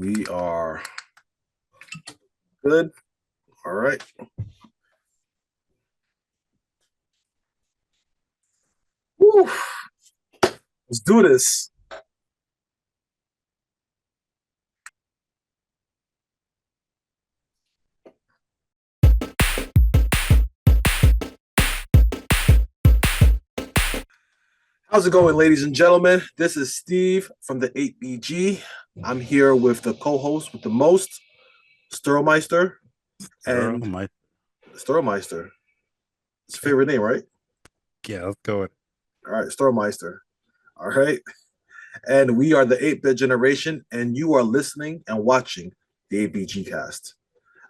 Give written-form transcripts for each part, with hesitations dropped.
We are good. All right. Woo. Let's do this. How's it going, ladies and gentlemen? This is Steve from the 8BG. I'm here with the co-host with the most, Sturlmeister. Girl, And my Sturlmeister. It's your favorite name, right? yeah, let's go with it. All right, Sturlmeister. All right. And we are the 8-bit generation, and you are listening and watching the 8BG cast.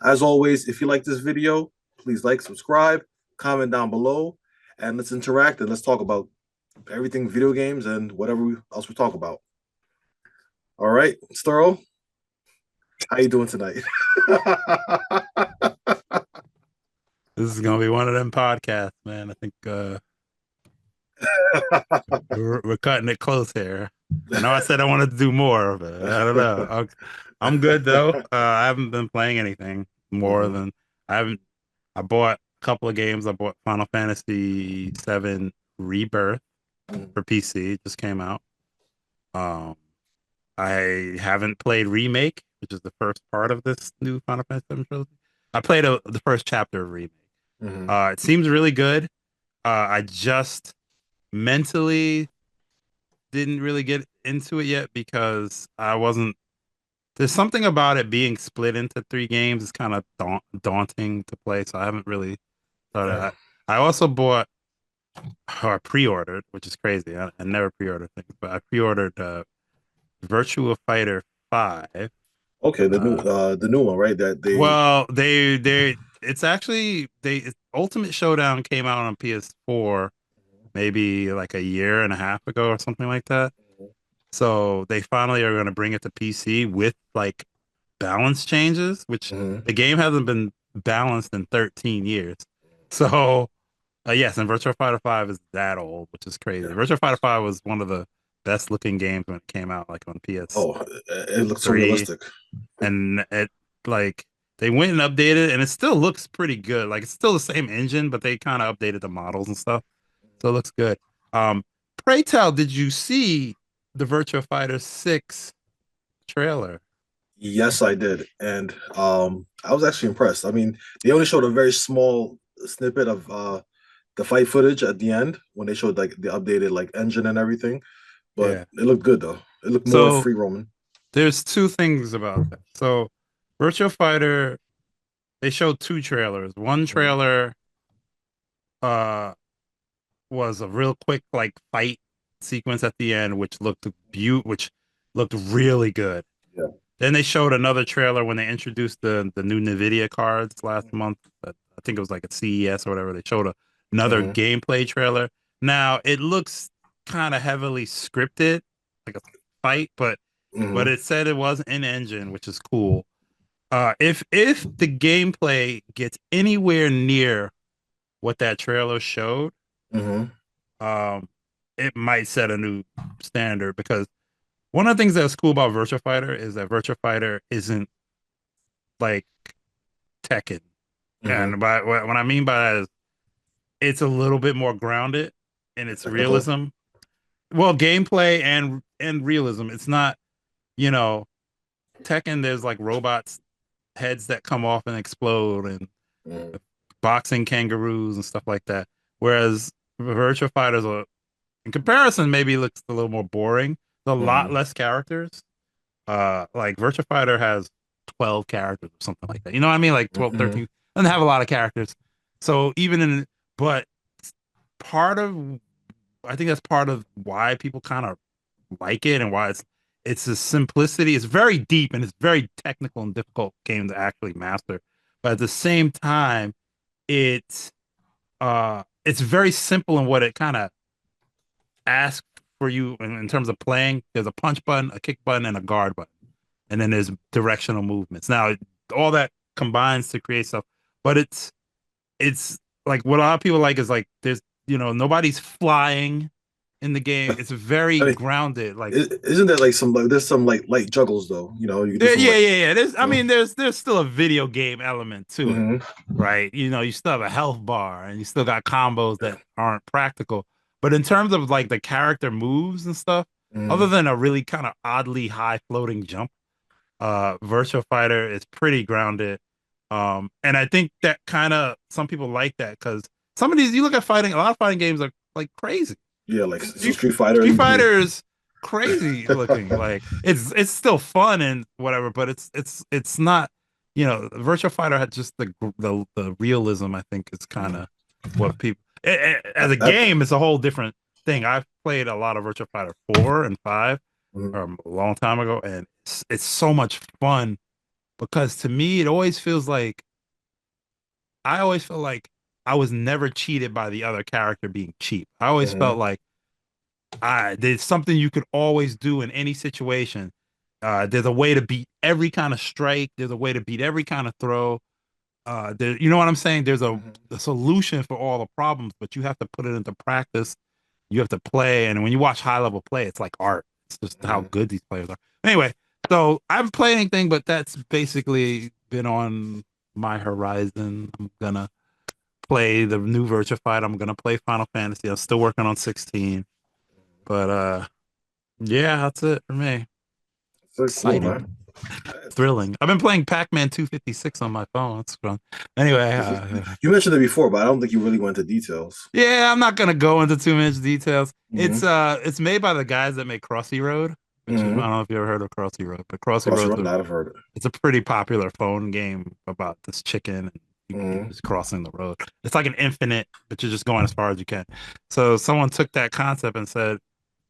As always, if you like this video, please like, subscribe, comment down below, and let's interact and let's talk about everything video games and whatever else we talk about. All right, Sturo, how you doing tonight? This is gonna be one of them podcasts, man. I think we're cutting it close here. I know I said I wanted to do more, but I don't know. I'm good though. I haven't been playing anything more Mhm, than I haven't. I bought a couple of games. I bought Final Fantasy VII Rebirth mhm. for PC. It just came out. Um, I haven't played Remake, which is the first part of this new Final Fantasy VII trilogy. I played the first chapter of Remake. Mhm. It seems really good. I just mentally didn't really get into it yet because I wasn't. There's something about it being split into three games. It's kind of daunting to play, so I haven't really started. Yeah. I also bought or pre-ordered, which is crazy. I never pre-order things, but I pre-ordered Virtua Fighter 5. Okay, Uh, the new one, right? That they well, they it's actually Ultimate Showdown came out on PS4 maybe like a year and a half ago or something like that. So they finally are going to bring it to PC with like balance changes, which Mhm. the game hasn't been balanced in 13 years. So, yes, and Virtua Fighter 5 is that old, which is crazy. Yeah. Virtua Fighter 5 was one of the best looking games when it came out, like on Oh, it looks so PS3. realistic. And it, like, they went and updated, and it still looks pretty good. Like, it's still the same engine, but they kind of updated the models and stuff. So it looks good. Um, Pray tell, did you see the Virtua Fighter 6 trailer? Yes, I did, and I was actually impressed. I mean, they only showed a very small snippet of the fight footage at the end when they showed like the updated like engine and everything, but Yeah. it looked good though. It looked more So free roaming. there's two things about that. So Virtua Fighter, they showed two trailers. One Mhm. trailer uh was a real quick like fight sequence at the end, which looked really good. Yeah. Then they showed another trailer when they introduced the new Nvidia cards last month. I think it was like at CES or whatever. They showed another Hmm. gameplay trailer. Now it looks kind of heavily scripted, like a fight, but Hmm. it said it was in engine, which is cool. If the gameplay gets anywhere near what that trailer showed, Hmm. um, it might set a new standard because one of the things that's cool about Virtua Fighter is that Virtua Fighter isn't like Tekken. Hmm. And by what I mean by that is it's a little bit more grounded in its Technical. realism. Well, gameplay and realism. It's not, you know, Tekken, there's like robots heads that come off and explode and Hmm. boxing kangaroos and stuff like that. Whereas Virtua Fighters are in comparison maybe looks a little more boring. There's a lot Hmm. less characters. Like Virtua Fighter has 12 characters or something like that. You know what I mean? Like 12, Hmm. 13. Doesn't have a lot of characters. So even in but part of I think that's part of why people kind of like it and why it's a simplicity. It's very deep and it's very technical and difficult game to actually master. But at the same time, it's it's very simple in what it kind of asks for you in terms of playing. There's a punch button, a kick button, and a guard button, and then there's directional movements. Now all that combines to create stuff, but it's like what a lot of people like is like there's nobody's flying in the game. It's very I mean, grounded. Like isn't there like some there's some like light juggles though? You know, you can do some yeah, like. yeah, yeah. There's, I Uh, mean, there's still a video game element to it, mhm. right? You know, you still have a health bar and you still got combos that aren't practical. But in terms of like the character moves and stuff, other Mhm. than a really kind of oddly high floating jump, Virtual Fighter is pretty grounded. And I think that kind of some people like that because some of these you look at fighting, a lot of fighting games are like crazy. Yeah, like so Street, Street Fighter. Street You can Fighter is crazy looking. Like it's still fun and whatever, but it's not. You know, Virtual Fighter had just the realism. I think is kind Mhm. of what people as a that. game. It's a whole different thing. I've played a lot of Virtual Fighter 4 and 5 Mhm. a long time ago, and it's so much fun because to me it always feels like I always feel like I was never cheated by the other character being cheap. I always felt Mhm. like there's something you could always do in any situation. There's a way to beat every kind of strike. There's a way to beat every kind of throw. You know what I'm saying? There's Mhm. a solution for all the problems, but you have to put it into practice. You have to play, and when you watch high level play, it's like art. It's just how Mhm. good these players are. Anyway, so I haven't played anything, but that's basically been on my horizon. I'm gonna play the new Virtua Fight. I'm gonna play Final Fantasy. I'm still working on 16, but yeah, that's it for me. So cool, Exciting, man. thrilling. I've been playing Pac-Man 256 on my phone. That's fun. Anyway, You mentioned it before, but I don't think you really went into details. yeah, I'm not gonna go into too much details. Hmm. It's made by the guys that make Crossy Road, which is I don't Hmm. know if you ever heard of Crossy Road, but Crossy Cross Road's Run, not have heard it. it's a pretty popular phone game about this chicken and you Hmm. just crossing the road. It's like an infinite, but you're just going as far as you can. So someone took that concept and said,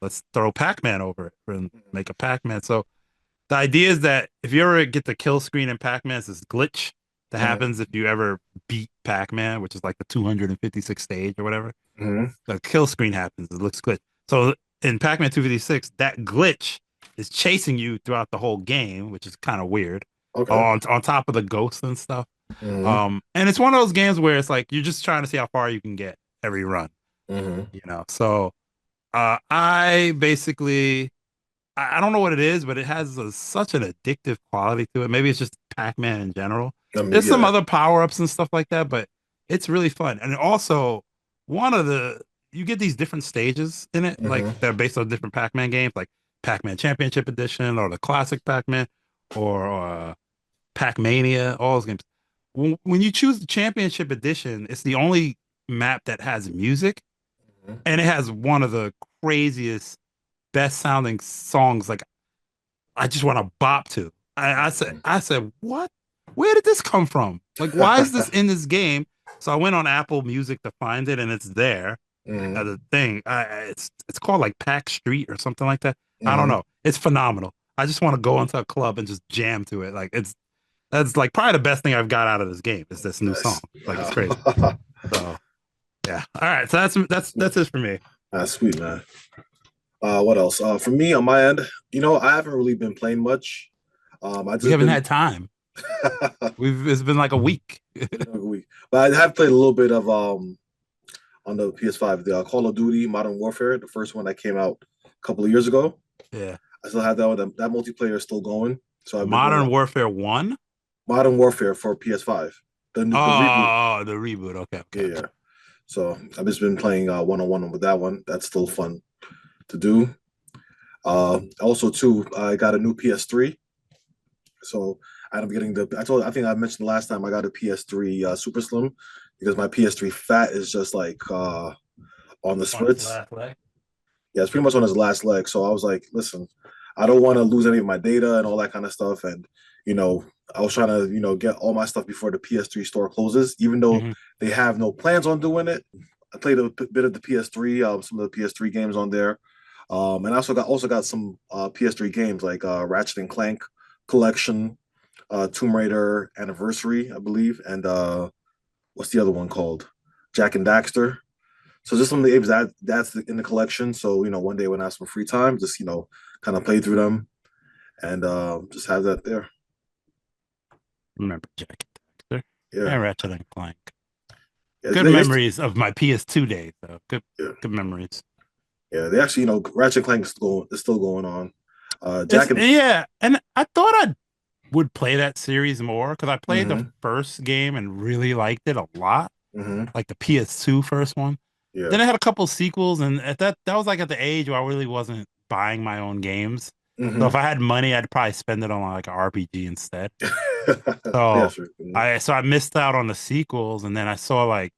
let's throw Pac-Man over it and make a Pac-Man. So the idea is that if you ever get the kill screen in Pac-Man, it's this glitch that Hmm. happens if you ever beat Pac-Man, which is like the 256 stage or whatever. Hmm. The kill screen happens. It looks glitch. So in Pac-Man 256, that glitch is chasing you throughout the whole game, which is kind of weird. Okay. On top of the ghosts and stuff. Hmm. And it's one of those games where it's like you're just trying to see how far you can get every run, Hmm. you know. So I basically I don't know what it is, but it has such an addictive quality to it. Maybe it's just Pac-Man in general. I mean, There's some yeah. other power-ups and stuff like that, but it's really fun. And also, one of the you get these different stages in it, like Hmm. they're based on different Pac-Man games, like Pac-Man Championship Edition or the classic Pac-Man or Pac-Mania, all those games. When you choose the Championship Edition, it's the only map that has music, and it has one of the craziest, best sounding songs. Like I just want to bop to. I said, what? Where did this come from? Like, why is this in this game? So I went on Apple Music to find it, and it's there Hmm. as a thing. It's called like Pack Street or something like that. I don't Hmm. know. It's phenomenal. I just want to go into a club and just jam to it. Like that's like probably the best thing I've got out of this game is this new song. Nice. Like it's crazy. So yeah. All right. So that's it for me. That's sweet, man. What else? For me on my end, I haven't really been playing much. I We just haven't been had time. It's been like a week. but I have played a little bit of on the PS5, the Call of Duty Modern Warfare, the first one that came out a couple of years ago. Yeah. I still have that one. That multiplayer is still going. So I've been doing Modern Warfare 1. Modern Warfare for PS5, the reboot. Oh, the reboot. Okay, okay, Yeah, okay. yeah. So I've just been playing one on one with that one. That's still fun to do. Also, too, I got a new PS3, so I'm getting the. I think I mentioned last time I got a PS3 Super Slim because my PS3 Fat is just like on the On its splits. last leg. Yeah, it's pretty much on his last leg. So I was like, listen, I don't want to lose any of my data and all that kind of stuff. And, you know, I was trying to, get all my stuff before the PS3 store closes, even though Hmm. they have no plans on doing it. I played a bit of the PS3, some of the PS3 games on there. And I also got some PS3 games like Ratchet and Clank Collection, Tomb Raider Anniversary, I believe, and what's the other one called? Jack and Daxter. So just some of the games that's in the collection. So one day when I have some free time, just kind of play through them and just have that there. Remember Jack and Daxter Yeah, and Ratchet and Clank. yeah. Good They used to, memories of my PS2 days, though. Good, yeah. good memories. Yeah, they actually, Ratchet and Clank is still going on. It's Jack and yeah, and I thought I would play that series more because I played the hmm first game and really liked it a lot, hmm like the PS2 first one. yeah, Then it had a couple sequels, and at that was like at the age where I really wasn't buying my own games. So hmm if I had money, I'd probably spend it on like an RPG instead. yeah, So sure. I missed out on the sequels, and then I saw like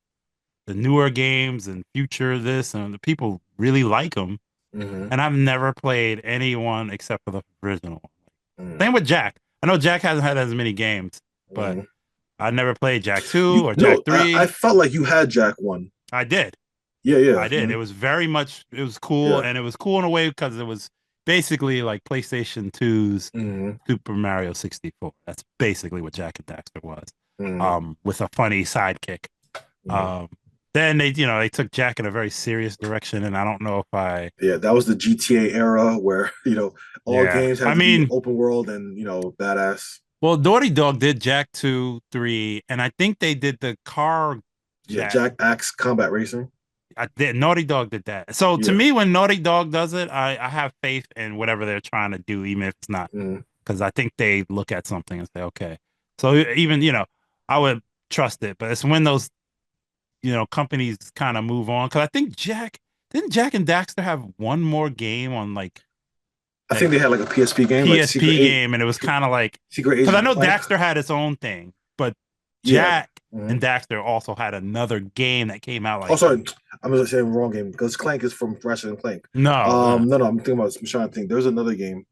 the newer games and future this, and the people really like them. hmm And I've never played anyone except for the original. hmm Same with Jack. I know Jack hasn't had as many games, but hmm I never played Jack You 2 or Jack no, I 3. felt like you had Jack one. I did. Yeah, yeah, I did. It was very much, it was cool. yeah. And it was cool in a way because it was basically like PlayStation 2's hmm Super Mario 64. That's basically what Jack and Daxter was, hmm with a funny sidekick. hmm Um, then they took Jack in a very serious direction. And I don't know if I, Yeah, that was the GTA era where all yeah. games I had to be mean, open world and badass. well, Naughty Dog did Jack 2, 3, and I think they did the car Yeah, Jack. Jack Axe Combat Racing. Naughty Dog did that. So to Yeah. me, when Naughty Dog does it, I have faith in whatever they're trying to do, even if it's not, hmm because I think they look at something and say, okay. So even, I would trust it. But it's when those, companies kind of move on. Because I think didn't Jack and Daxter have one more game on like I that think they had like a PSP game, like PSP game, and it was kind of like, Secret because I Agent know Clank. Daxter had its own thing, but Yeah. Jack hmm and Daxter also had another game that came out Oh, like sorry, I'm gonna say the wrong game because Clank is from Ratchet and Clank. no. No, I'm thinking about. I'm trying to think. There's another game.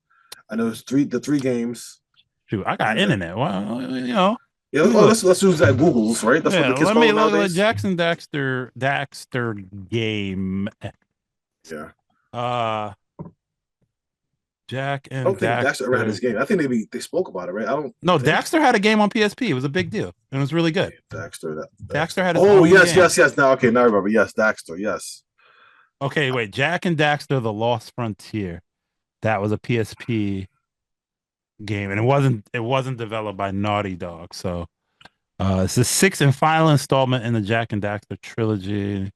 I know there's the three games, Shoot, I got and internet. Well, yeah. let me Oh, look. let's use that Google's right. That's what Yeah, the kids let call me them look at nowadays. Jackson Daxter game. Yeah, Uh, Jack I and don't think Daxter ever had Daxter. this game. I think they spoke about it, right? I don't No, think Daxter had a game on PSP. It was a big deal. And it was really good. Daxter. Daxter had his Oh own yes, game. yes, yes. Now okay, now I remember. Yes, Daxter. Yes. Okay, wait. Jack and Daxter: The Lost Frontier. That was a PSP game, and it wasn't developed by Naughty Dog. So it's the sixth and final installment in the Jack and Daxter trilogy,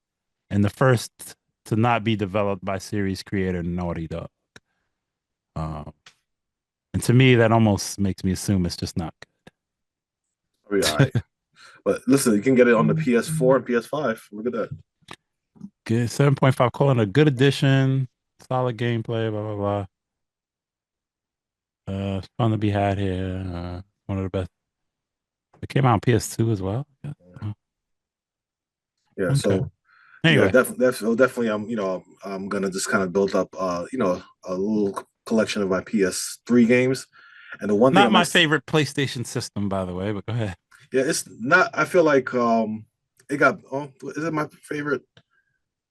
and the first to not be developed by series creator Naughty Dog. Um, and to me, that almost makes me assume it's just not Oh, yeah, all right. But listen, you can get it on the good. PS4 and PS5. Look at that. Good 7.5, calling a good addition, solid gameplay, blah blah blah. It's fun to be had here. One of the best. It came out on PS2 as well. Yeah. Oh, Yeah. okay. So yeah, Anyway, definitely. I'm gonna just kind of build up, a little collection of my PS3 games. And the one thing not my favorite PlayStation system, by the way, but go ahead. yeah, it's not. I feel like it got. Oh, is it my favorite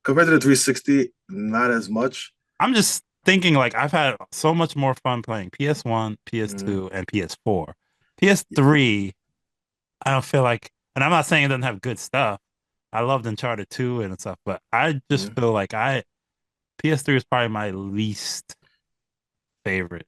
compared to the 360? Not as much. I'm just thinking like I've had so much more fun playing PS1, Mhm. PS2, and PS4. PS3, I don't feel like, and I'm not saying it doesn't have good stuff. I loved Uncharted 2 and stuff, but I just Mhm. feel like PS3 is probably my least favorite.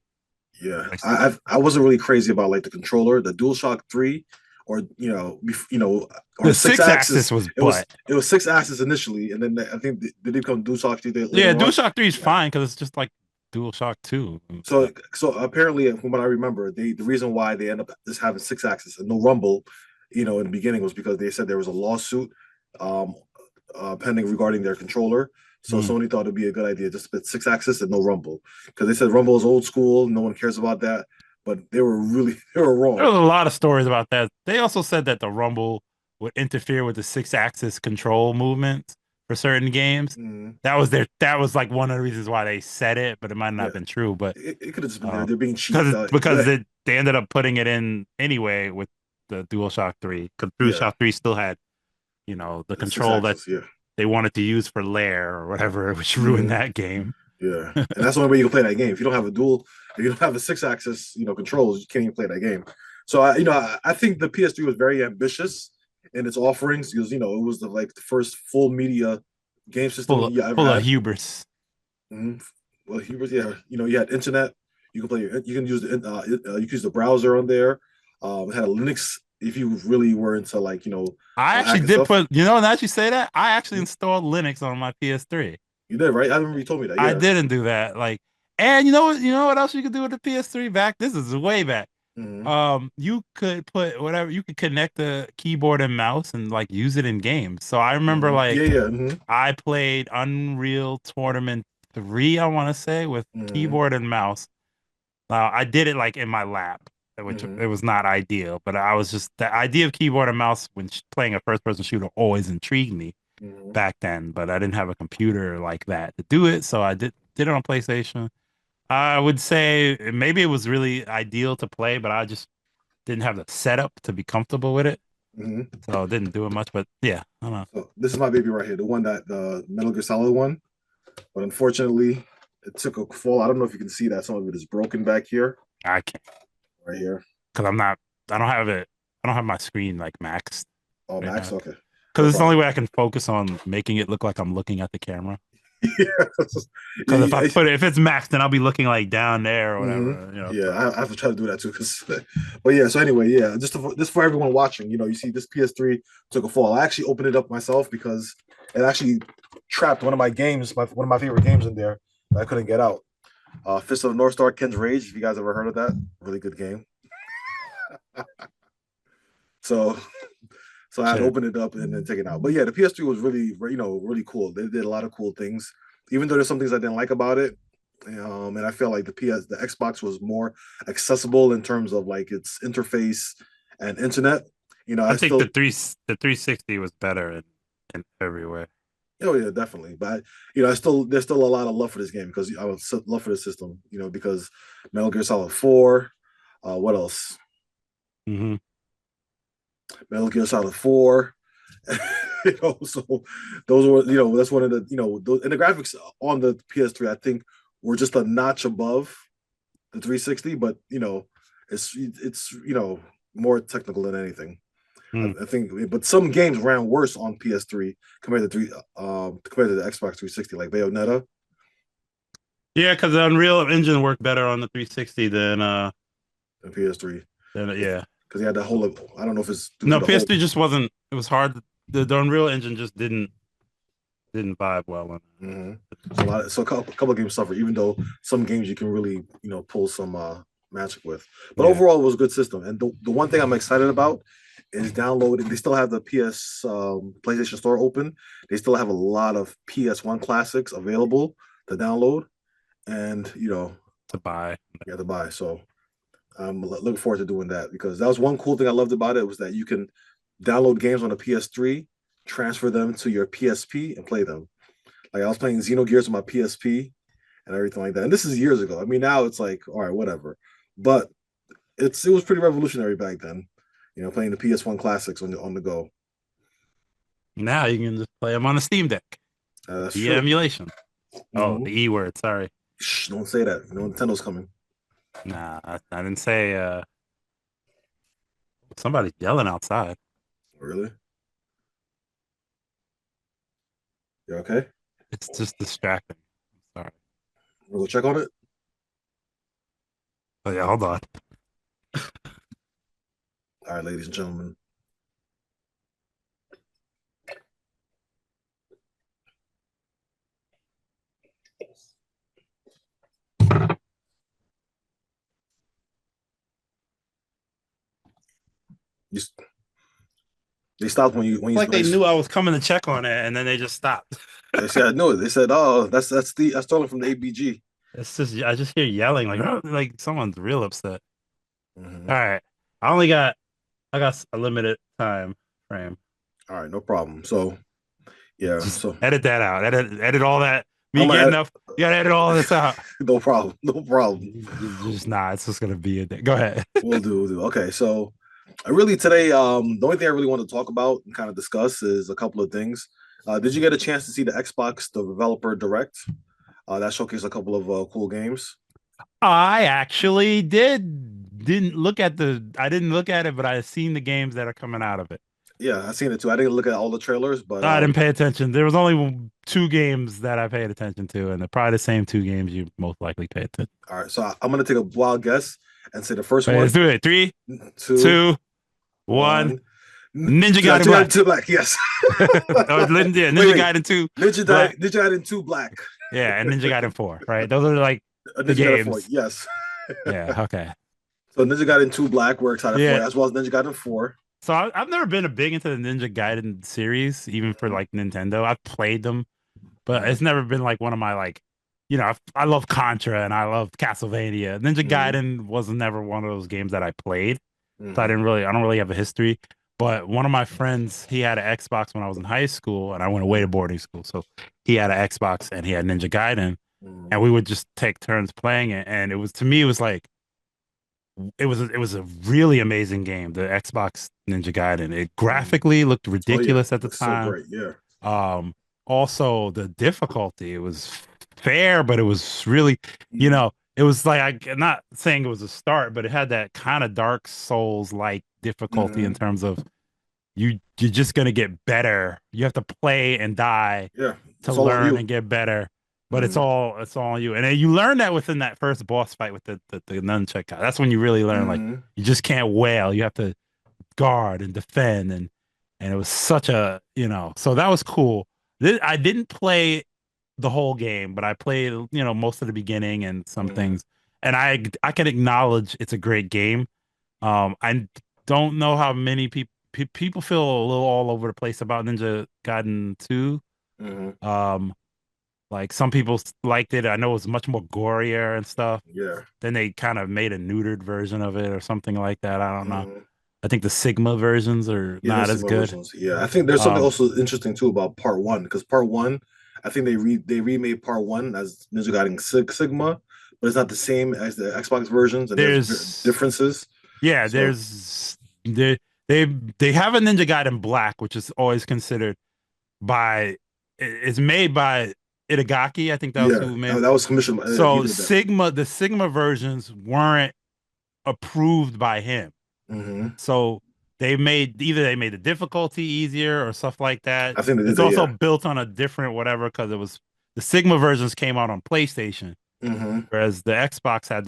Yeah, PlayStation. I wasn't really crazy about like the controller, the DualShock 3, or or The the six six axis. axis was It was butt. it was six axis initially, and then I think they did become DualShock 3 Yeah, later on. DualShock 3 is Yeah. fine because it's just like DualShock 2. So apparently, from what I remember, the reason why they end up just having six axis and no rumble, in the beginning was because they said there was a lawsuit, um, pending regarding their controller. So Mm. Sony thought it'd be a good idea just to put six axis and no rumble because they said rumble is old school, no one cares about that. But they were really they were There wrong. was a lot of stories about that. They also said that the Rumble would interfere with the six-axis control movements for certain games. Mm, That was like one of the reasons why they said it, but it might not have yeah, been true. But it could have just been uh, they're being cheap. because they ended up putting it in anyway with the DualShock 3. Because Yeah, DualShock 3 still had, the the six control that axis. Yeah, they wanted to use for Lair or whatever, which ruined hmm that game. yeah, and that's the only way you can play that game. If you don't have a dual, if you don't have a six axis, controls, you can't even play that game. So I think the PS3 was very ambitious in its offerings because it was the first full media game system you ever Full of had. hubris. Mhm. Well, yeah, you had internet. You can use you can use the browser on there. It had a Linux if you really were into I actually hacking did stuff. put, now that you say that, I actually installed Linux on my PS3. You did, right? I remember you told me that. I Yeah. didn't do that. Like, and you know what else you could do with the PS3 back? This is way back. Hmm. You could put whatever you could connect the keyboard and mouse and like use it in games. So I remember Hmm. like Yeah, yeah. Hmm. I played Unreal Tournament 3, I want to say, with Hmm. keyboard and mouse. I did it like in my lap, which Hmm. it was not ideal, but I was just the idea of keyboard and mouse when playing a first person shooter always intrigued me Hmm. back then, but I didn't have a computer like that to do it, so I did it on PlayStation. I would say maybe it was really ideal to play, but I just didn't have the setup to be comfortable with it, Hmm. so it didn't do it much. But yeah, I don't know. So this is my baby right here, the one that the Metal Gear Solid one. But unfortunately, it took a fall. I don't know if you can see that some of it is broken back here, I can't right here. because I'm not. I don't have it. I don't have my screen like maxed Oh, right Max. now Okay, no because it's the only problem. way I can focus on making it look like I'm looking at the camera. Yeah, Because if I yeah, put it, if it's maxed, then I'll be looking like down there or hmm. whatever. Yeah, So I have to try to do that too. Cause, but yeah. So anyway, yeah. Just for everyone watching, you see this PS3 took a fall. I actually opened it up myself because it actually trapped one of my games, one of my favorite games in there that I couldn't get out. Fist of the North Star, Ken's Rage. If you guys ever heard of that, really good game. So I had shit. opened it up and then taken it out. But yeah, the PS3 was really, really cool. They did a lot of cool things, even though there's some things I didn't like about it. And I feel like the Xbox was more accessible in terms of like its interface and internet. I I think still, the 360 was better in every way. oh yeah, definitely. But I still there's still a lot of love for this game because I would love for the system. Because Metal Gear Solid 4. What else? Hmm. Metal Gear Solid 4. So those were, that's one of the, and the graphics on the PS3, I think, were just a notch above the 360, but it's more technical than anything. Mm. I think, but some games ran worse on PS3 compared to the Xbox 360, like Bayonetta Yeah, because the Unreal Engine worked better on the 360 and PS3, than because yeah. he had that whole. I don't know if it's due to No, the whole. PS3 just wasn't. It was hard. The Unreal Engine just didn't vibe well on. Mm-hmm. So a couple of games suffer, even though some games you can really pull some magic with. But Yeah. overall, it was a good system. And the one thing I'm excited about is downloading. They still have the PlayStation Store open. They still have a lot of PS1 classics available to download, and To buy. you have to buy. So I'm looking forward to doing that because that was one cool thing I loved about it was that you can download games on a PS3, transfer them to your PSP, and play them. Like I was playing Xenogears on my PSP and everything like that. And this is years ago. I mean, now it's like, all right, whatever. But it was pretty revolutionary back then. Playing the PS1 classics on the go. Now you can just play them on a Steam Deck That's via true. emulation. Oh, Mm-hmm. the E word. Sorry. Shh, don't say that. Nintendo's coming. Nah, I didn't say. Somebody's yelling outside. Really? You okay? It's just distracting. Sorry. We'll go check on it. Oh yeah, hold on. All right, ladies and gentlemen. You, they stopped when Like you they knew I was coming to check on it, and then they just stopped. they said no. They said, oh, that's Sterling from the ABG. It's just I just hear yelling like like someone's real upset. Mm-hmm. All right, I got a limited time frame. All right, no problem. So yeah, Just so edit that out. Edit all that. Me I'm gonna getting edit. up. You gotta edit all this out. No problem. No problem. Just nah. It's just gonna be in there. Go ahead. We'll do. Okay, so I really today, the only thing I really want to talk about and kind of discuss is a couple of things. Did you get a chance to see the Xbox, the developer direct? That showcased a couple of cool games. I actually didn't look at the. I didn't look at it, but I seen the games that are coming out of it. Yeah, I seen it too. I didn't look at all the trailers, but I didn't pay attention. There was only two games that I paid attention to, and they're probably the same two games you most likely paid attention. all right. So I'm gonna take a wild guess and say the first Wait, let's one, do it. Three, two, two, one. one. Ninja Gaiden Ninja Gaiden Black. 2 Black, yes. Oh, yeah, Wait, Ninja wait. Gaiden 2 Black. Ninja Gaiden 2 Black. Yeah, and Ninja Gaiden 4, right? Those are like the Ninja Gaiden 4, games. yes. Yeah, okay. So Ninja Gaiden 2 Black, we're excited for Yeah. it, as well as Ninja Gaiden 4. So I've never been a big into the Ninja Gaiden series, even for like Nintendo. I've played them, but Mhm, it's never been like one of my like, I love Contra and I love Castlevania. Ninja mhm, Gaiden was never one of those games that I played, so mhm, I don't really have a history. But one of my friends, he had an Xbox when I was in high school, and I went away to mhm, boarding school, so he had an Xbox and he had Ninja Gaiden, mhm. and we would just take turns playing it. And it was to me, it was like it was a really amazing game, the Xbox Ninja Gaiden. It Mhm. graphically looked Oh yeah, ridiculous at the looks so time. great. Yeah. Um, Also the difficulty, it was fair, but it was really, Mhm, it was like I'm not saying it was a start, but it had that kind of Dark Souls like difficulty in mhm. terms of you're just gonna get better. You have to play and die Yeah, to it's all on learn you. and get better. But Mhm, it's all on you. And then you learn that within that first boss fight with the nunchuck guy. That's when you really learn like mhm, you just can't wail. You have to guard and defend and it was such a, so that was cool. I didn't play the whole game, but I played, most of the beginning and some mhm, things. And I can acknowledge it's a great game. I don't know how many people feel a little all over the place about Ninja Gaiden 2. mhm. Um, like some people liked it. I know it was much more gorier and stuff. Yeah. Then they kind of made a neutered version of it or something like that. I don't know. Mhm. I think the Sigma versions are Yeah, not there's as Sigma good. versions. Yeah, I think there's something Um, also interesting too about Part One, because Part One, I think they remade Part One as Ninja Gaiden Sigma, but it's not the same as the Xbox versions, and there's there's differences. yeah, So they they they have a Ninja Gaiden Black, which is always considered by it's made by Itagaki. I think that was yeah, who made. that was commissioned. He So did that. The Sigma versions weren't approved by him. Hmm. So they made the difficulty easier or stuff like that. I think they did It's that. also Yeah. built on a different whatever because it was the Sigma versions came out on PlayStation, Hmm. whereas the Xbox had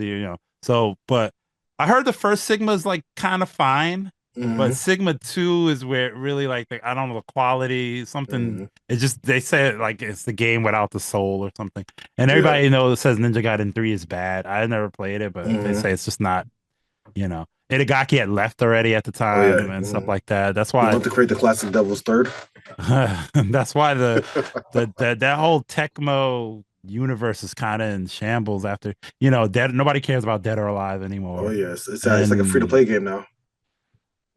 but I heard the first Sigma is like kind of fine, but Hmm. Sigma 2 is where it really like I don't know the quality, something Hmm. it just they say it like it's the game without the soul or something. And Yeah. everybody knows says Ninja Gaiden 3 is bad. I never played it, but they Hmm. say it's just not, Itagaki had left already at the Oh yeah. time and stuff like that. He wanted to create the classic Devil's Third. that's why that whole Tecmo universe is kind of in shambles after, dead nobody cares about Dead or Alive Oh anymore. yes, it's like a free to And play game now.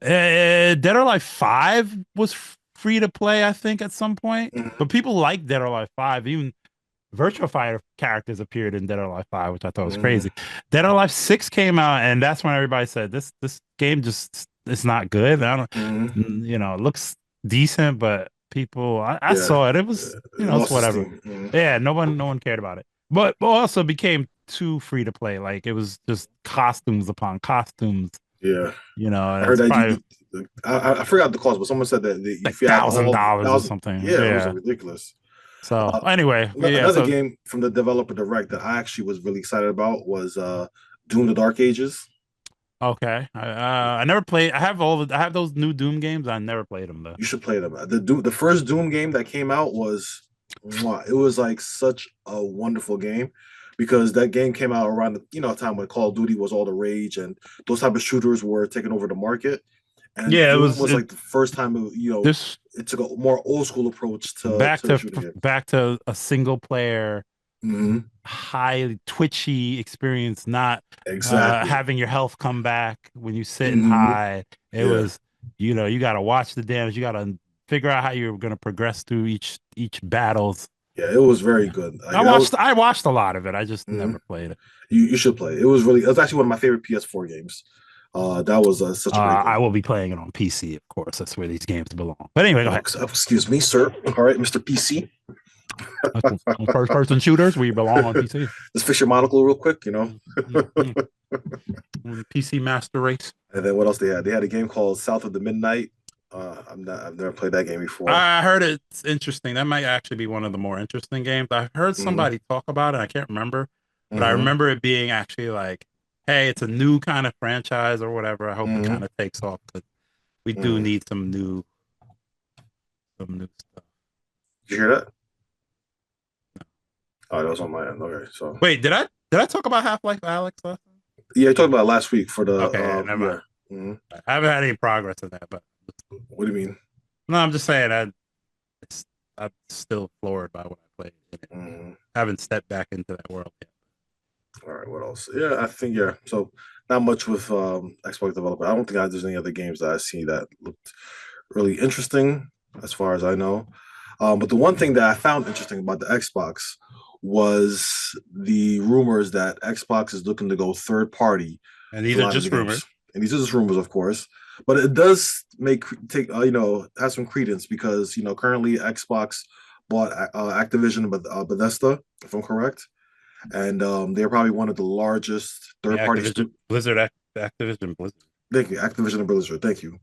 Dead or Alive 5 was free to play, I think, at some point. Hmm. But people like Dead or Alive 5. Even Virtua Fighter characters appeared in Dead or Alive 5, which I thought was Hmm. crazy. Dead or Alive 6 came out, and that's when everybody said this game just it's not good. I don't Hmm. it looks decent, but I Yeah, saw it. It was, it it's lost its whatever. steam. Hmm. Yeah, no one cared about it. But also became too free to play. Like it was just costumes upon costumes, Yeah, I and heard it's that probably I forgot the cost, but someone said that like if you had all $1,000 or thousand, something. yeah, it was Yeah. ridiculous. So Uh, anyway, yeah. Another So game from the developer direct that I actually was really excited about was Doom: The Dark Ages. okay, I never played. I have those new Doom games. I never played them though. You should play them. The first Doom game that came out was, mwah, it was like such a wonderful game because that game came out around the time when Call of Duty was all the rage and those type of shooters were taking over the market. And Yeah, Doom was like the first time this it took a more old school approach back to the to shooting game. back to a single player, Hmm. highly twitchy experience, not Exactly. having your health come back when you sit and Hmm. hide. It Yeah. was, you got to watch the damage. You got to figure out how you're going to progress through each battles. Yeah, it was very Yeah. good. Like that was, I watched a lot of it. I just mhm. never played it. You should play. It was actually one of my favorite PS4 games. That was such a great I game. will be playing it on PC, of course. That's where these games belong. But anyway, go ahead. Excuse me, sir. All right, Mr. PC. First person shooters, we belong on PC. Let's fix your monocle real quick, you know. PC Master Race. And then what else they had? They had a game called South of the Midnight. I've never played that game before. I heard it's interesting. That might actually be one of the more interesting games. I heard Hmm. somebody talk about it. I can't remember, but I Hmm. remember it being actually like, hey, it's a new kind of franchise or whatever. I hope it Hmm. kind of takes off. We do Mm. need some new stuff. Did you hear that? Oh, that was on my end. Okay, so Wait, did I talk about Half-Life Alex last time? yeah, you talked about it last week for the Okay, yeah, never yeah. mind. Hmm. I haven't had any progress in that, but What do you mean? no, I'm just saying it's, I'm still floored by what I played. Hmm. I haven't stepped back into that world yet. All right, what else? Yeah, I think yeah. So not much with Xbox developer. I don't think there's any other games that I see that looked really interesting as far as I know. But the one thing that I found interesting about the Xbox was the rumors that Xbox is looking to go third party And with a these are lot of the just rumors. games. And these are just rumors, of course, but it does make take have some credence because currently Xbox bought Activision, but Bethesda, if I'm correct, and they're probably one of the largest I mean, third party. Activision Blizzard. Thank you, Activision and Blizzard. Thank you.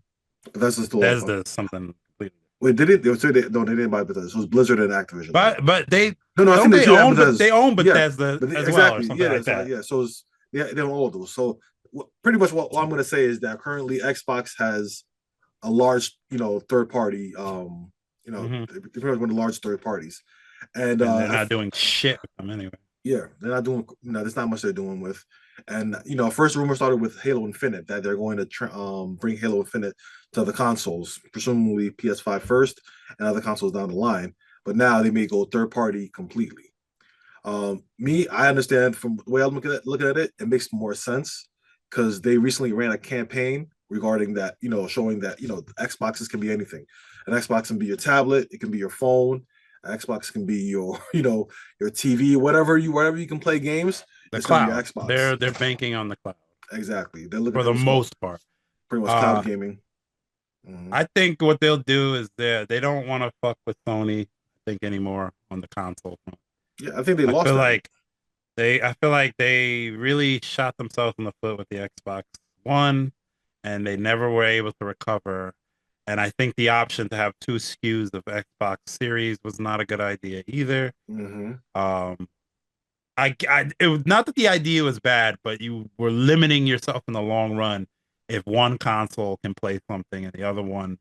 Bethesda's still That's the something completely. wait. Did it? No, they didn't buy Bethesda. So it was Blizzard and Activision then. But they No, no, I don't think they they do have own, but Bethesda. they own Yeah, Bethesda as well, or exactly. something Yeah, like that's that. yeah. So it's yeah, they own all those. So pretty much what I'm going to say is that currently Xbox has a large, third party. Hmm. They're pretty much one of the largest third parties, and And they're not doing shit with them anyway. yeah, they're not doing. There's not much they're doing with, and first rumor started with Halo Infinite that they're going to bring Halo Infinite to the consoles, presumably PS5 first, and other consoles down the line. But now they may go third party completely. I understand from the way I'm looking at it, it makes more sense because they recently ran a campaign regarding that, showing that Xboxes can be anything. An Xbox can be your tablet, it can be your phone, an Xbox can be your, your TV, wherever you can play games, The it's gonna be your cloud. Xbox. They're banking on the cloud Exactly. They're looking for at the what's called most part. pretty much cloud Uh, gaming. Mm-hmm. I think what they'll do is they don't want to fuck with Sony, I think, anymore on the console front. Yeah, I think they I lost feel that. like I feel like they really shot themselves in the foot with the Xbox One, and they never were able to recover. And I think the option to have two SKUs of Xbox Series was not a good idea either. Mm-hmm. Um, it was not that the idea was bad, but you were limiting yourself in the long run if one console can play something and the other one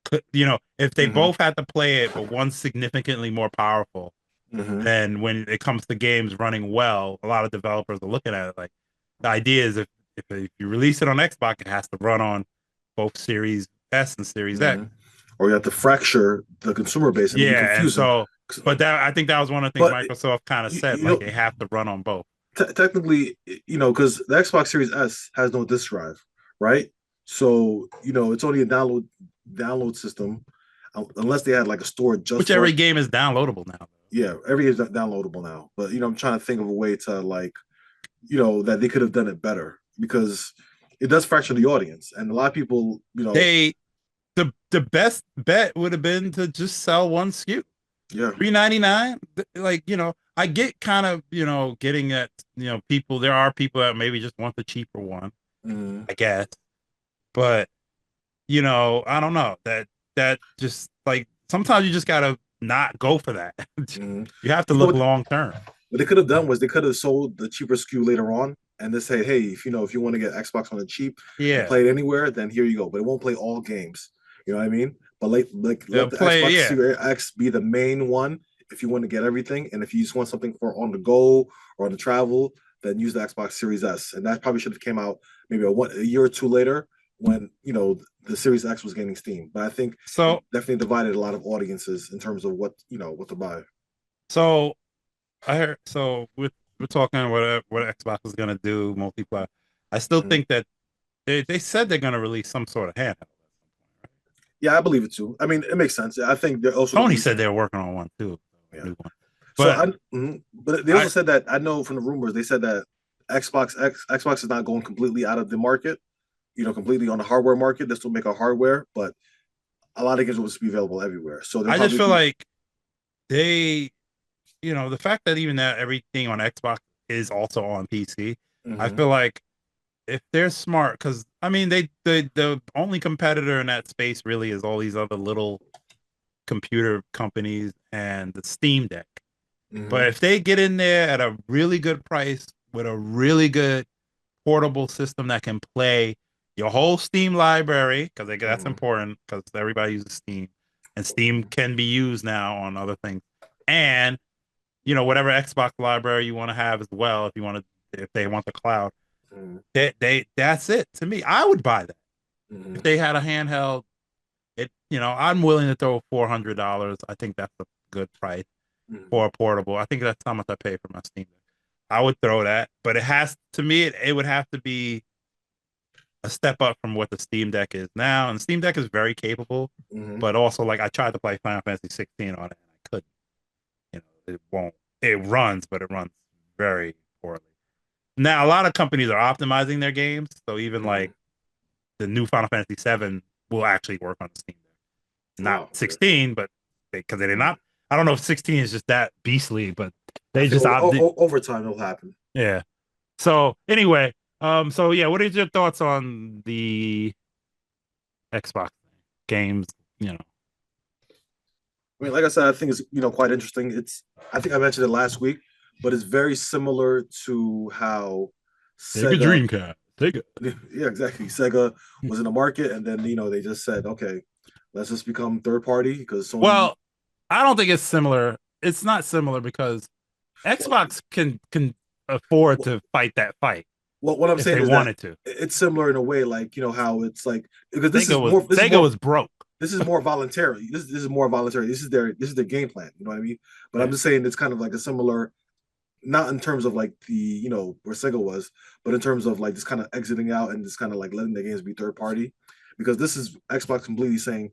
could, if they Mm-hmm. both had to play it, but one's significantly more powerful, Mm-hmm. then when it comes to games running well, a lot of developers are looking at it like the idea is if you release it on Xbox, it has to run on both Series S and Series X. Mm-hmm. Or you have to fracture the consumer base and make it Yeah, and confusing. so, but that I think that was one of the things But Microsoft kind of you, said, you like know, they have to run on both. technically, because the Xbox Series S has no disk drive, right? So it's only a download system, unless they had like a store just Which for every it. game is downloadable now. Yeah, every is downloadable now. But I'm trying to think of a way to like, that they could have done it better because it does fracture the audience, and a lot of people, They the best bet would have been to just sell one SKU. yeah. $3.99. Like, I get kind of, getting at, people, there are people that maybe just want the cheaper one, Mm-hmm. I guess. But, I don't know. That just like sometimes you just gotta not go for that. Mm-hmm. You have to You know look what? long term. What they could have done was they could have sold the cheaper SKU later on and they say, hey, if you want to get Xbox on the cheap and Yeah. play it anywhere, then here you go. But it won't play all games. You know what I mean? But like They'll let the play, Xbox yeah. Series X be the main one if you want to get everything. And if you just want something for on the go or on the travel, then use the Xbox Series S. And that probably should have came out maybe a year or two later when the Series X was gaining steam. But I think it So definitely divided a lot of audiences in terms of what to buy. so I heard so we're talking what Xbox is gonna do, multiplayer. I still Mm-hmm. think that they said they're gonna release some sort of handheld. Yeah, I believe it too. I mean, it makes sense. I think they're also going to Sony release said it. they were working on one too, a Yeah. new one. So But but they also I said that I know from the rumors they said that Xbox is not going completely out of the market. Completely on the hardware market. They still make a hardware, but a lot of games will just be available everywhere. So they'll I just probably feel be. like they, the fact that even that everything on Xbox is also on PC, I Hmm. feel like if they're smart, because I mean the only competitor in that space really is all these other little computer companies and the Steam Deck. Hmm. But if they get in there at a really good price with a really good portable system that can play your whole Steam library, because that's Mhm. important because everybody uses Steam, and Steam can be used now on other things, and whatever Xbox library you want to have as well, if they want the cloud, Mhm. that's it to me. I would buy that if Mhm. they had a handheld. I'm willing to throw $400. I think that's a good price Mhm. for a portable. I think that's how much I pay for my Steam Deck. I would throw that, but to me, it would have to be a step up from what the Steam Deck is now. And the Steam Deck is very capable, Mhm. but also like I tried to play Final Fantasy 16 on it and I couldn't. It won't. It runs, but it runs very poorly. Now a lot of companies are optimizing their games, so even like Mhm. the new Final Fantasy 7 will actually work on the Steam Deck. Not Wow. Okay. 16, but because they did Mhm. not. I don't know if 16 is just that beastly, but I they think just opted. over time it'll happen. Yeah. So anyway, so yeah, what are your thoughts on the Xbox games? You know, I mean, like I said, I think it's quite interesting. I think I mentioned it last week, but it's very similar to how Sega Sega, Dreamcast, Sega. yeah, exactly. Sega was in the market, and then they just said, okay, let's just become third party because Sony. Well, I don't think it's similar. It's not similar because Well, Xbox can afford well, to fight that fight what I'm if saying they is that wanted to. it's similar in a way, like how it's like because Sega was broke. this is more voluntary. This is more voluntary. This is their game plan. You know what I mean? But I'm Yeah. just saying it's kind of like a similar, not in terms of like the where Sega was, but in terms of like just kind of exiting out and just kind of like letting the games be third party, because this is Xbox completely saying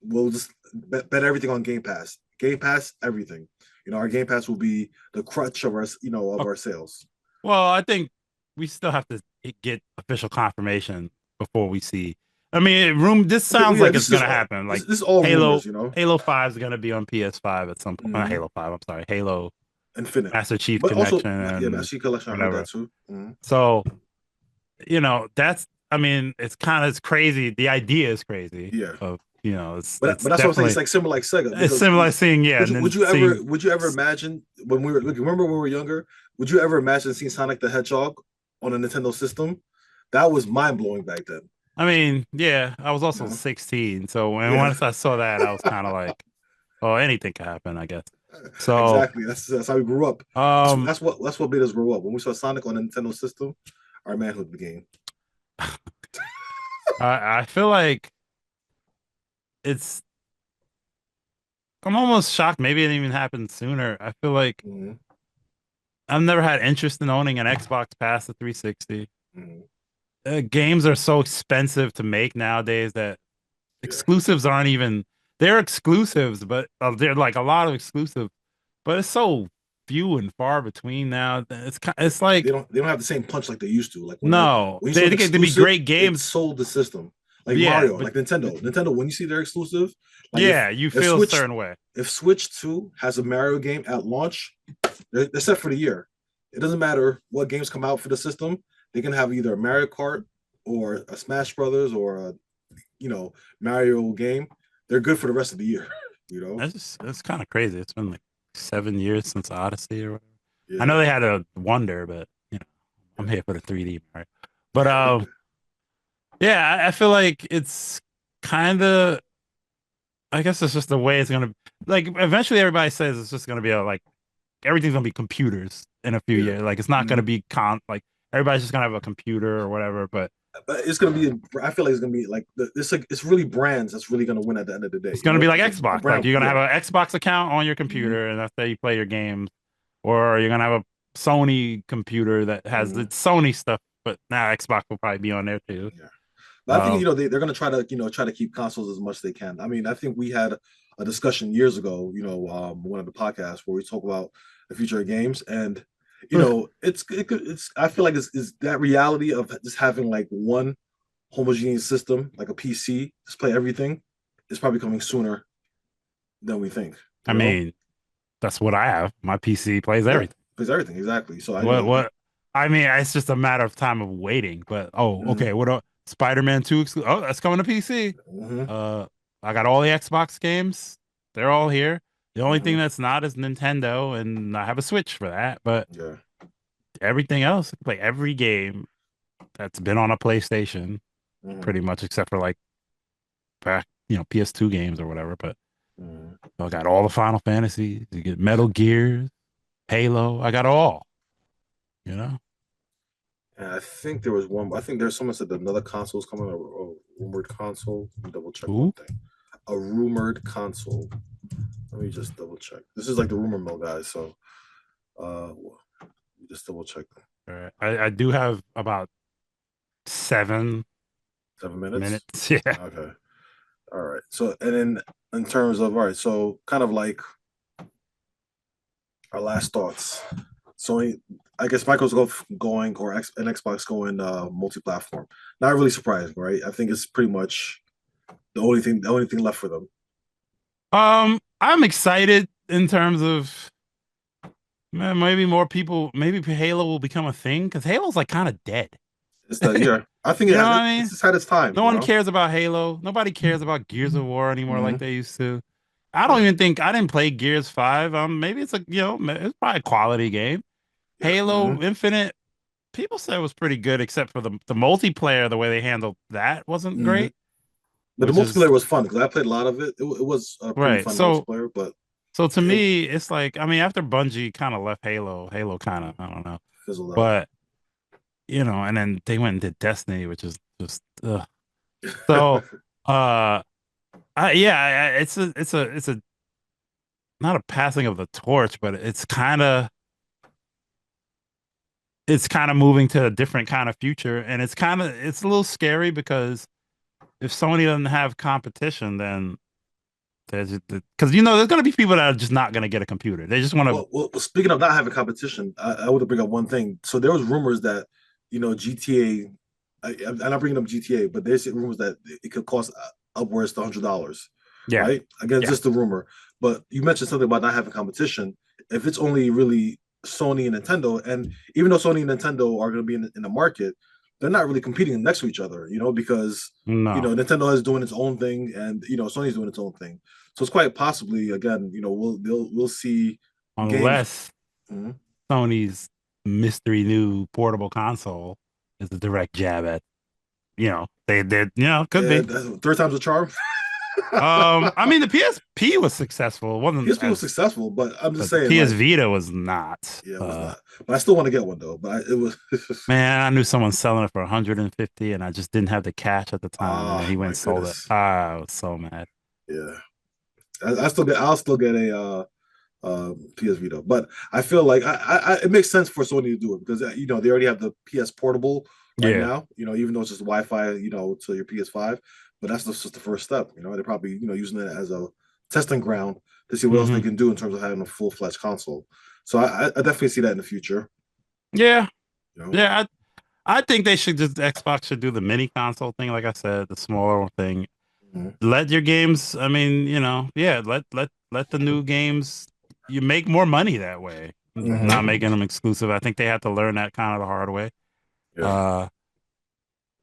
we'll just bet everything on Game Pass. Game Pass, everything. Our Game Pass will be the crutch of our sales. Well, I think we still have to get official confirmation before we see. I mean, this Okay, well, sounds yeah, like it's gonna happen. this Like is all Halo, rumors. Halo 5 is gonna be on PS5 at some point. Not Mm-hmm. Halo 5, I'm sorry, Halo Infinite, Master Chief but also Connection yeah, and Master Collection. I heard that whatever. too. Mm-hmm. So, that's. I mean, it's crazy. The idea is crazy. Yeah, Of but it's that's what I'm saying. It's definitely like similar like Sega it's because similar seeing and then seeing. would you ever imagine when we were remember when we were younger? Would you ever imagine seeing Sonic the Hedgehog on a Nintendo system? That was mind blowing back then. I mean, yeah, I was You also know? 16, so when Yeah, once I saw that, I was kind of like, oh, anything could happen, I guess. So, exactly. That's how we grew up. um, That's what made us grow up. When we saw Sonic on a Nintendo system, our manhood began. I feel like it's. I'm almost shocked. Maybe it didn't even happen sooner. I feel like Mm-hmm. I've never had interest in owning an Xbox past the 360. Mm-hmm. Games are so expensive to make nowadays that Yeah. exclusives aren't even. They're exclusives, but they're like a lot of exclusives, but it's so few and far between now. It's They like don't they don't have the same punch like they used to. Like no, when you saw they an think it to be exclusive, great it games. sold the system. Like Yeah, Mario, but like Nintendo. Nintendo, when you see their exclusive, like yeah, you if feel a Switch certain way. if Switch 2 has a Mario game at launch, they're set for the year. It doesn't matter what games come out for the system. They can have either a Mario Kart or a Smash Brothers or a Mario game. They're good for the rest of the year. You know? That's kind of crazy. It's been like 7 years since Odyssey or whatever. I know Yeah. they had a Wonder, but I'm here for the 3D Mario. But Yeah. yeah, I feel like it's kind of. I guess it's just the way it's gonna. Like eventually, everybody says it's just gonna be like everything's gonna be computers in a few Yeah. years. Like it's not gonna Mhm. be like everybody's just gonna have a computer or whatever. But But it's gonna be. I feel like it's gonna be like it's really brands that's really gonna win at the end of the day. it's gonna be like Because a Xbox. Like brand, you're gonna yeah. have an Xbox account on your Hmm. computer, and that's how you play your games. Or you're gonna have a Sony computer that has Hmm. its Sony stuff, but now Xbox will probably be on there too. Yeah. But I think Um, they're gonna try to keep consoles as much as they can. I mean, I think we had a discussion years ago, one of the podcasts where we talk about the future of games, and it's I feel like it's that reality of just having like one homogeneous system, like a PC, just play everything, is probably coming sooner than we think. I You know? mean, that's what I have. My PC plays Yeah, everything. plays everything exactly. So I What? I mean, it's just a matter of time of waiting. But oh, mhm, okay. Spider-Man 2 Oh, that's coming to PC. mhm, Uh, I got all the Xbox games. They're all here. The only thing mhm, that's not is Nintendo, and I have a Switch for that. But yeah. everything else, I can play every game that's been on a PlayStation. Hmm. pretty much, except for like back, PS2 games or whatever. But Hmm. I got all the Final Fantasies. You get Metal Gear, Halo. I got all. You know. And I think there was one. I think there's someone said that another console is coming. A rumored console. Let me double check one Ooh. thing. A rumored console. Let me just double check. This is like the rumor mill, guys. So, uh, just double check. All right. I do have about 7 7 minutes. minutes. Yeah. Okay. All right. So, and then in terms of all right, so kind of like our last thoughts. Sony, I guess Microsoft going or and Xbox going multi-platform. Not really surprising, right? I think it's pretty much the only thing left for them. I'm excited in terms of, man, maybe more people, maybe Halo will become a thing because Halo's like kind of dead. It's the yeah. I think You know what I it's mean? just had its time, No you one know. cares about Halo. Nobody cares about Gears of War anymore like Hmm. they used to. I don't Yeah, even think I didn't play Gears 5. Maybe it's it's probably a quality game. yeah. Halo Infinite, people said it was pretty good, except for the multiplayer. The way they handled that wasn't Hmm. great, But the which is multiplayer was fun because I played a lot of it. It was a pretty right. fun multiplayer, but So to it me, it's like, I mean, after Bungie kind of left Halo kind of, I don't know, fizzled out. but and then they went and did Destiny, which is just ugh. So, it's a not a passing of the torch, but it's kind of moving to a different kind of future, and it's a little scary because if Sony doesn't have competition, then there's because there's going to be people that are just not going to get a computer. They just want to, Speaking of not having competition, I want to bring up one thing. So there was rumors that GTA. I'm not bringing up GTA, but there's rumors that it could cost upwards to $100, yeah, right? Again, yeah, just the rumor. But you mentioned something about not having competition. If it's only really Sony and Nintendo, and even though Sony and Nintendo are going to be in the market, they're not really competing next to each other, because no, Nintendo is doing its own thing, and Sony's doing its own thing. So it's quite possibly again, we'll see games. unless Mhm. Sony's mystery new portable console is a direct jab at, they could Yeah, be. third time's a charm. I mean, the PSP was successful. It wasn't PSP was as, successful, but I'm just but the saying, PS like, Vita was not. yeah, it was not. But I still want to get one though. But it was, Man, I knew someone selling it for 150, and I just didn't have the cash at the time, and then he oh went my and sold it. goodness, I was so mad. yeah. I'll still get a PS Vita, but I feel like it makes sense for Sony to do it because they already have the PS Portable right Yeah. now. Even though it's just Wi-Fi, to your PS5, but that's just the first step. They're probably using it as a testing ground to see what else they Hmm. can do in terms of having a full-fledged console. So I definitely see that in the future. Yeah. You know. Yeah. I think Xbox should do the mini console thing, like I said, the smaller thing. Mhm. Let your games, I mean, yeah, let the new games, you make more money that way, not Mhm. making them exclusive. I think they had to learn that kind of the hard way. Yeah. Uh,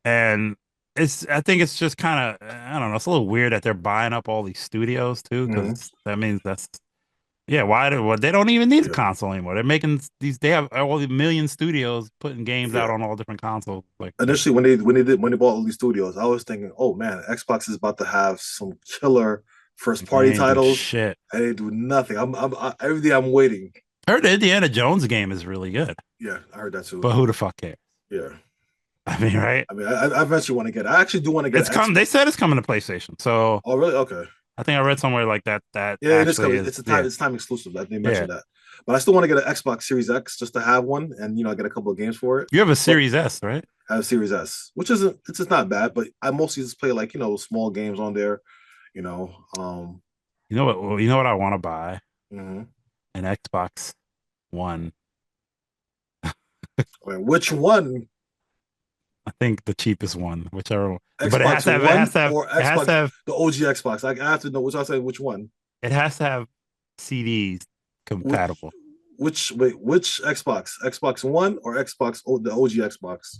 and I think it's just kind of, I don't know, it's a little weird that they're buying up all these studios too, Mhm. because that means yeah, they don't even need a Yeah. console anymore. They're making they have all the million studios putting games out Yeah. on all different consoles. Like, Initially, when they bought all these studios, I was thinking, oh man, Xbox is about to have some killer first they party ain't do titles, shit. and they do nothing. Every day I'm waiting. Heard the Indiana Jones game is really good, Yeah, I heard that too. but who the fuck cares? Yeah, I mean, right? I mean, I eventually want to get it. I actually do want to get It's an come. Xbox. They said it's coming to PlayStation, so Oh, really? Okay. I think I read somewhere like that. That Yeah, it is actually coming. is, It's a time. yeah, It's time exclusive. They yeah. mentioned that, but I still want to get an Xbox Series X just to have one, and get a couple of games for it. You have a But Series S, right? I have Series S, which isn't it's just not bad. But I mostly just play like small games on there. You know, um, You know what? Well, you know what I want to buy? mhm. An Xbox One. Wait, which one? I think the cheapest one, whichever one. But Xbox One or it has to Xbox, have, the OG Xbox? I have to know which I say which one. it has to have CDs Which compatible. which Xbox? Xbox One or the OG Xbox?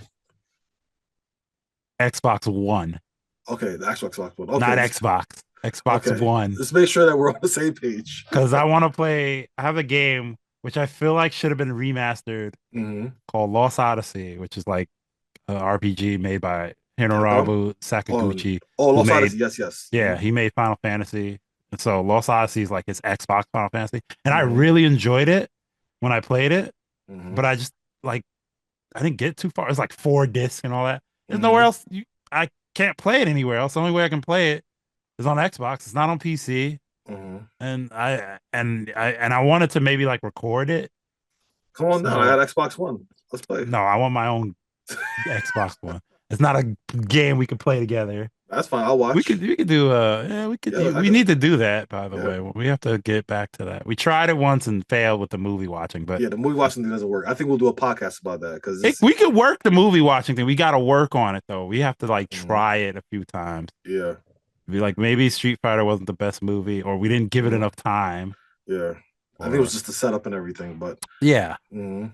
Xbox One, Okay, the Xbox One. not Okay, Xbox. Xbox okay. One. Let's make sure that we're on the same page. Because I want to play. I have a game which I feel like should have been remastered Hmm. called Lost Odyssey, which is like an RPG made by Capcom. Hironobu Oh, Sakaguchi, oh, who Lost made, Odyssey. Yes, yes. yeah, he made Final Fantasy. And so Lost Odyssey is like his Xbox Final Fantasy. And I Mm-hmm. really enjoyed it when I played it, Mm-hmm. but I just like I didn't get too far. It's like 4 discs and all that. There's nowhere Mm-hmm. else I can't play it anywhere else. The only way I can play it is on Xbox. It's not on PC. Mm-hmm. And I wanted to maybe like record it. Come on down. I So got Xbox One. Let's play. no, I want my own Xbox One. It's not a game we can play together. That's fine. I'll We watch. could we could do yeah, Yeah, I we could. need to do that, by the Yeah. way. We have to get back to that. We tried it once and failed with the movie watching, but Yeah, the movie watching thing doesn't work. I think we'll do a podcast about that because it's we could work the movie watching thing. We got to work on it though. We have to like mhm, try it a few times. yeah. Be like maybe Street Fighter wasn't the best movie or we didn't give it Mhm, enough time yeah. I think it was or just the setup and everything, but yeah. mhm,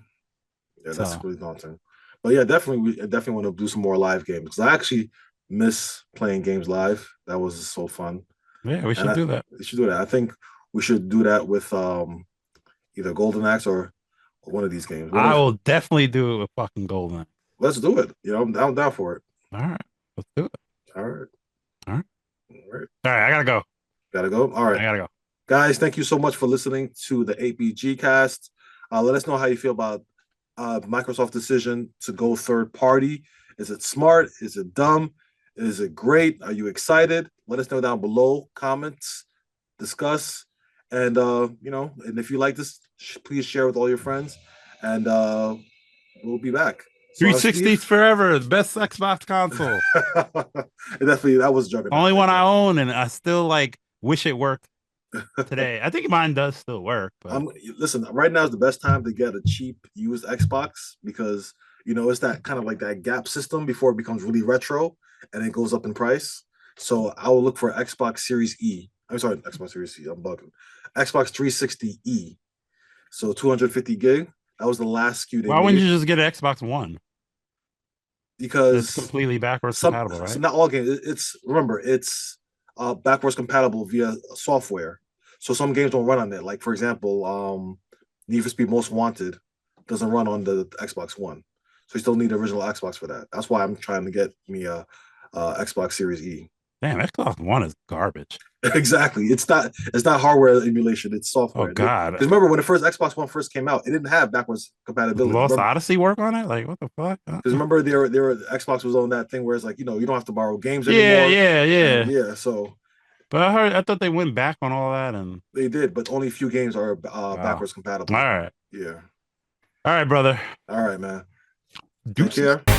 yeah, that's So, really daunting. But yeah, definitely, we definitely want to do some more live games because I actually miss playing games live. That was so fun, yeah, we and should do that. we should do that. I think we should do that with either Golden Axe or one of these games. One I of will definitely do it with fucking Golden. let's do it. You know, I'm down for it. All right. Let's do it. All right, All right. all right. All right, I gotta go. Gotta go. All I right. gotta go. Guys, thank you so much for listening to the 8BG cast. Let us know how you feel about Microsoft's decision to go third party. Is it smart? Is it dumb? Is it great? Are you excited? Let us know down below. Comments, discuss, and and if you like this, please share with all your friends. And we'll be back. So I'm 360 Steve. forever, the best Xbox console. Definitely, that was Juggernaut Only right one I there. own, and I still like wish it worked today. I think mine does still work, but I'm listen. Right now is the best time to get a cheap used Xbox because it's that kind of like that gap system before it becomes really retro and it goes up in price. So I will look for Xbox Series E. I'm sorry, Xbox Series E. I'm bugging. Xbox 360 E. So 250 gig. That was the last SKU they why wouldn't made you just get an Xbox One? That's because completely backwards some compatible, so right? not all games. It's remember it's backwards compatible via software. So some games don't run on it. Like for example, Need for Speed Most Wanted doesn't run on the Xbox One. So you still need the original Xbox for that. That's why I'm trying to get me a Xbox Series E. Damn, Xbox One is garbage. Exactly. It's not hardware emulation, it's Oh software. Because God, remember when the first Xbox One first came out, it didn't have backwards does compatibility. Lost Remember, Odyssey work on it? Like what the fuck? because remember there Xbox was on that thing where it's like, you don't have to borrow games Yeah, anymore. yeah, And yeah. yeah, so But I thought they went back on all that, and they did, but only a few games are wow. backwards All compatible. right, Yeah. all right, brother. All right, man. Take Deuces. care.